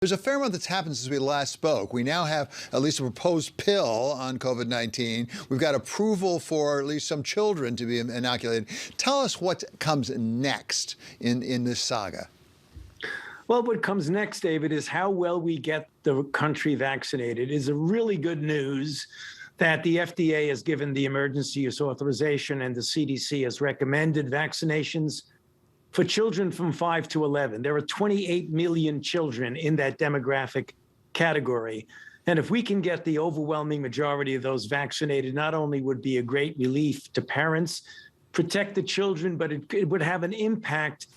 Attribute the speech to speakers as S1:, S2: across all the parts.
S1: There's a fair amount that's happened since we last spoke. We now have at least a proposed pill on COVID-19. We've got approval for at least some children to be inoculated. Tell us what comes next in this saga.
S2: Well, what comes next, David, is how well we get the country vaccinated. It's a really good news that the FDA has given the emergency use authorization and the CDC has recommended vaccinations for children from 5 to 11. There are 28 million children in that demographic category. And if we can get the overwhelming majority of those vaccinated, not only would be a great relief to parents, protect the children, but it would have an impact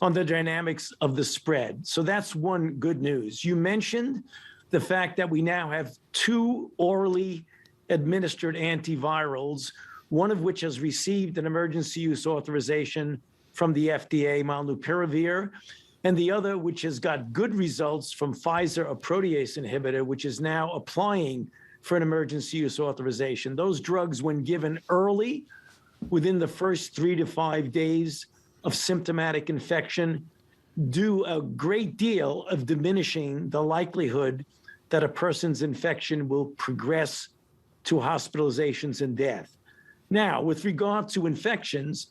S2: on the dynamics of the spread. So that's one good news. You mentioned the fact that we now have 2 orally administered antivirals, one of which has received an emergency use authorization from the FDA, molnupiravir, and the other, which has got good results from Pfizer, a protease inhibitor, which is now applying for an emergency use authorization. Those drugs, when given early, within the first 3 to 5 days of symptomatic infection, do a great deal of diminishing the likelihood that a person's infection will progress to hospitalizations and death. Now, with regard to infections,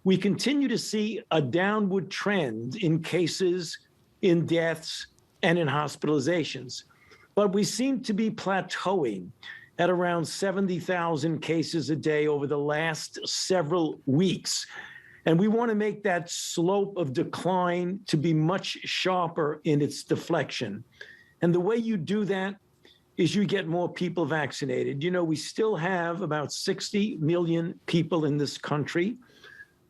S2: we continue to see a downward trend in cases, in deaths, and in hospitalizations. But we seem to be plateauing at around 70,000 cases a day over the last several weeks. And we want to make that slope of decline to be much sharper in its deflection. And the way you do that is you get more people vaccinated. You know, we still have about 60 million people in this country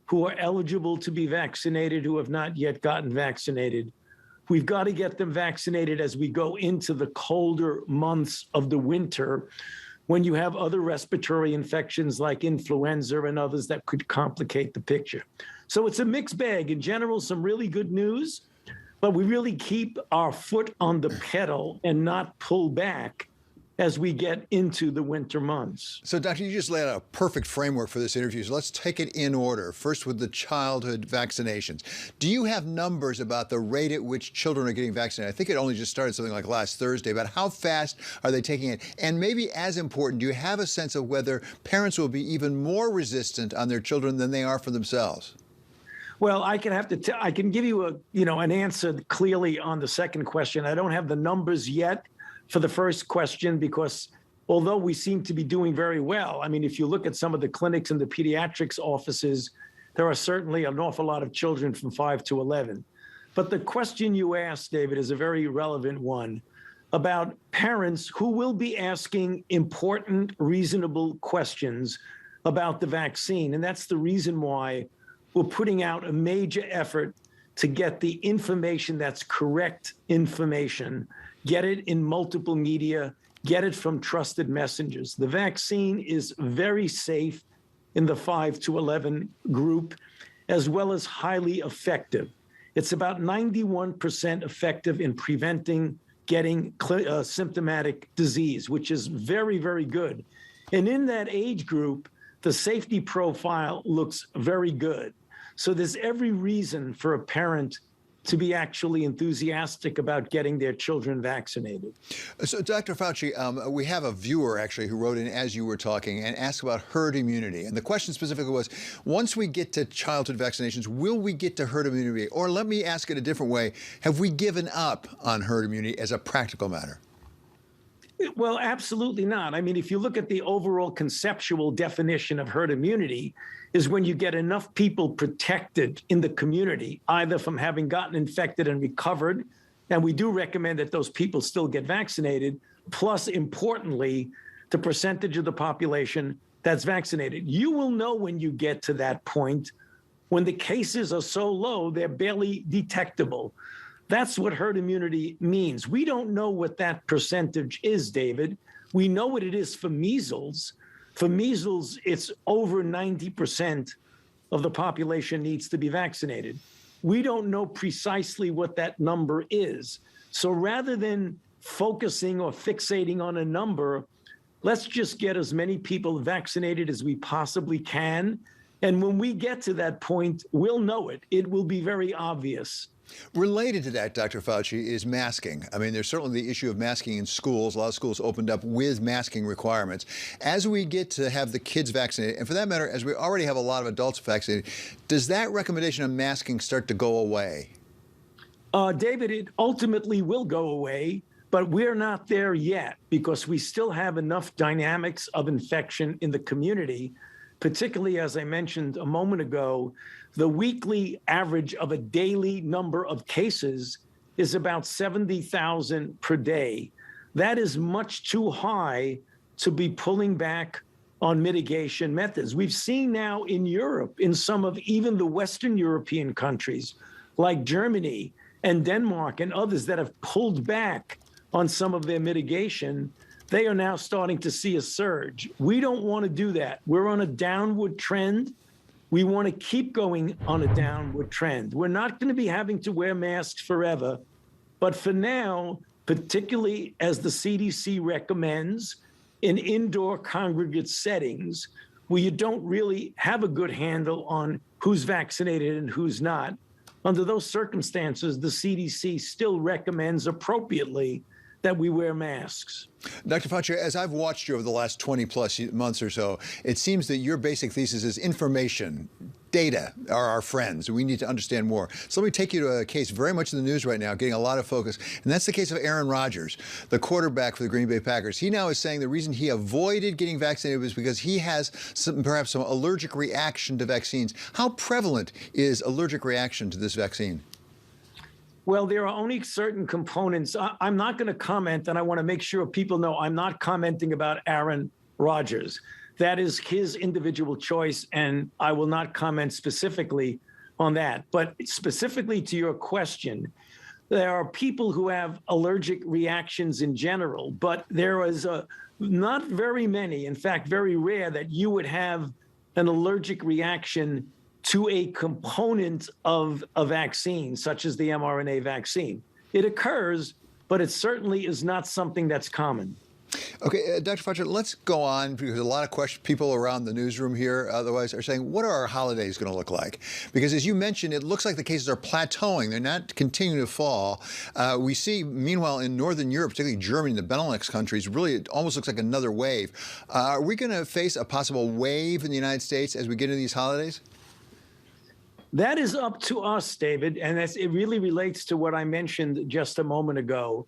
S2: who are eligible to be vaccinated who have not yet gotten vaccinated. We've got to get them vaccinated as we go into the colder months of the winter, when you have other respiratory infections like influenza and others that could complicate the picture. So it's a mixed bag. In general, some really good news, but we really keep our foot on the pedal and not pull back as we get into the winter months.
S1: So, Doctor, you just laid out a perfect framework for this interview. So let's take it in order. First, with the childhood vaccinations. Do you have numbers about the rate at which children are getting vaccinated? I think it only just started something like last Thursday, but how fast are they taking it? And maybe as important, do you have a sense of whether parents will be even more resistant on their children than they are for themselves?
S2: Well, I can give you an answer clearly on the second question. I don't have the numbers yet for the first question, because although we seem to be doing very well, I mean, if you look at some of the clinics and the pediatrics offices, there are certainly an awful lot of children from 5 to 11. But the question you asked, David, is a very relevant one about parents who will be asking important, reasonable questions about the vaccine. And that's the reason why we're putting out a major effort to get the information that's correct information, get it in multiple media, get it from trusted messengers. The vaccine is very safe in the 5 to 11 group, as well as highly effective. It's about 91% effective in preventing getting symptomatic disease, which is very, very good. And in that age group, the safety profile looks very good. So there's every reason for a parent to be actually enthusiastic about getting their children vaccinated.
S1: So, Dr. Fauci, we have a viewer actually who wrote in as you were talking and asked about herd immunity. And the question specifically was, once we get to childhood vaccinations, will we get to herd immunity? Or let me ask it a different way. Have we given up on herd immunity as a practical matter?
S2: Well, absolutely not. I mean, if you look at the overall conceptual definition of herd immunity, is when you get enough people protected in the community, either from having gotten infected and recovered, and we do recommend that those people still get vaccinated, plus, importantly, the percentage of the population that's vaccinated. You will know when you get to that point, when the cases are so low, they're barely detectable. That's what herd immunity means. We don't know what that percentage is, David. We know what it is for measles. For measles, it's over 90% of the population needs to be vaccinated. We don't know precisely what that number is. So rather than focusing or fixating on a number, let's just get as many people vaccinated as we possibly can And when we get to that point, we'll know it. It will be very obvious.
S1: Related to that, Dr. Fauci, is masking. I mean, there's certainly the issue of masking in schools. A lot of schools opened up with masking requirements. As we get to have the kids vaccinated, and for that matter, as we already have a lot of adults vaccinated, does that recommendation of masking start to go away?
S2: David, it ultimately will go away, but we're not there yet because we still have enough dynamics of infection in the community, particularly, as I mentioned a moment ago, the weekly average of a daily number of cases is about 70,000 per day. That is much too high to be pulling back on mitigation methods. We've seen now in Europe, in some of even the Western European countries, like Germany and Denmark and others that have pulled back on some of their mitigation, they are now starting to see a surge. We don't want to do that. We're on a downward trend. We want to keep going on a downward trend. We're not going to be having to wear masks forever. But for now, particularly as the CDC recommends, in indoor congregate settings, where you don't really have a good handle on who's vaccinated and who's not, under those circumstances, the CDC still recommends appropriately that we wear masks.
S1: Dr. Fauci, as I've watched you over the last 20 plus months or so, it seems that your basic thesis is information, data are our friends. We need to understand more. So let me take you to a case very much in the news right now, getting a lot of focus, and that's the case of Aaron Rodgers, the quarterback for the Green Bay Packers. He now is saying the reason he avoided getting vaccinated was because he has perhaps some allergic reaction to vaccines. How prevalent is allergic reaction to this vaccine?
S2: Well, there are only certain components. I'm not going to comment, and I want to make sure people know I'm not commenting about Aaron Rodgers. That is his individual choice, and I will not comment specifically on that. But specifically to your question, there are people who have allergic reactions in general, but there is not very many, in fact, very rare, that you would have an allergic reaction to a component of a vaccine, such as the mRNA vaccine. It occurs, but it certainly is not something that's common.
S1: Okay, Dr. Fauci, let's go on, because a lot of people around the newsroom here otherwise are saying, what are our holidays going to look like? Because as you mentioned, it looks like the cases are plateauing. They're not continuing to fall. We see, meanwhile, in Northern Europe, particularly Germany, the Benelux countries, really it almost looks like another wave. Are we going to face a possible wave in the United States as we get into these holidays?
S2: That is up to us, David, and it really relates to what I mentioned just a moment ago.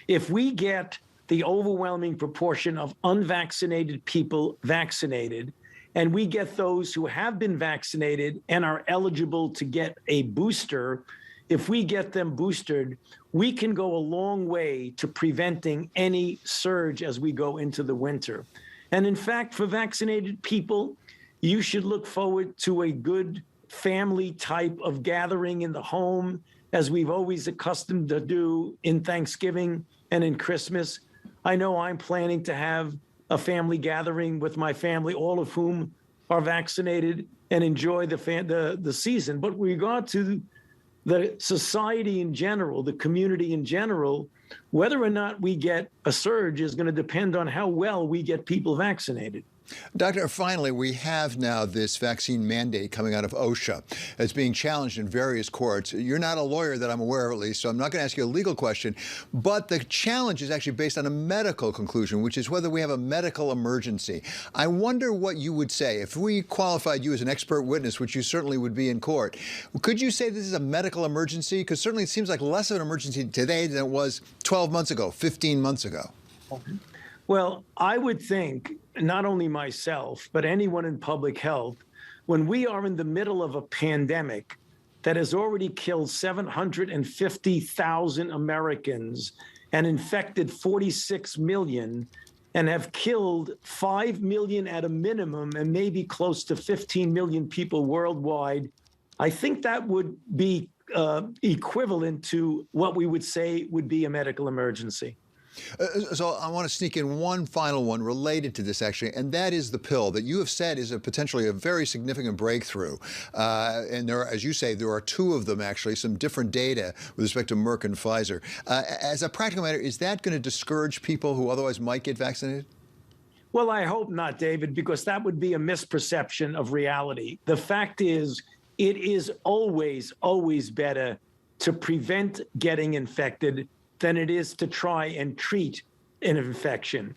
S2: If we get the overwhelming proportion of unvaccinated people vaccinated, and we get those who have been vaccinated and are eligible to get a booster, if we get them boosted, we can go a long way to preventing any surge as we go into the winter. And in fact, for vaccinated people, you should look forward to a good family type of gathering in the home, as we've always accustomed to do in Thanksgiving and in Christmas. I know I'm planning to have a family gathering with my family, all of whom are vaccinated, and enjoy the season. But with regard to the society in general, the community in general, whether or not we get a surge is going to depend on how well we get people vaccinated.
S1: Doctor, finally, we have now this vaccine mandate coming out of OSHA. It's being challenged in various courts. You're not a lawyer that I'm aware of, at least, so I'm not going to ask you a legal question. But the challenge is actually based on a medical conclusion, which is whether we have a medical emergency. I wonder what you would say. If we qualified you as an expert witness, which you certainly would be in court, could you say this is a medical emergency? Because certainly it seems like less of an emergency today than it was 12 months ago, 15 months ago.
S2: Well, I would think, not only myself, but anyone in public health, when we are in the middle of a pandemic that has already killed 750,000 Americans and infected 46 million and have killed 5 million at a minimum and maybe close to 15 million people worldwide, I think that would be equivalent to what we would say would be a medical emergency.
S1: So I want to sneak in one final one related to this, actually, and that is the pill that you have said is potentially a very significant breakthrough. And there are, as you say, there are two of them, actually, some different data with respect to Merck and Pfizer. As a practical matter, is that going to discourage people who otherwise might get vaccinated?
S2: Well, I hope not, David, because that would be a misperception of reality. The fact is, it is always, always better to prevent getting infected than it is to try and treat an infection.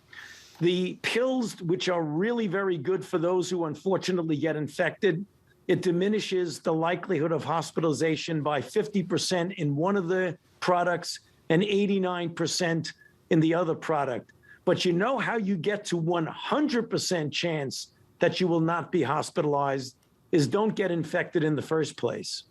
S2: The pills, which are really very good for those who unfortunately get infected, it diminishes the likelihood of hospitalization by 50% in one of the products and 89% in the other product. But you know how you get to 100% chance that you will not be hospitalized is don't get infected in the first place.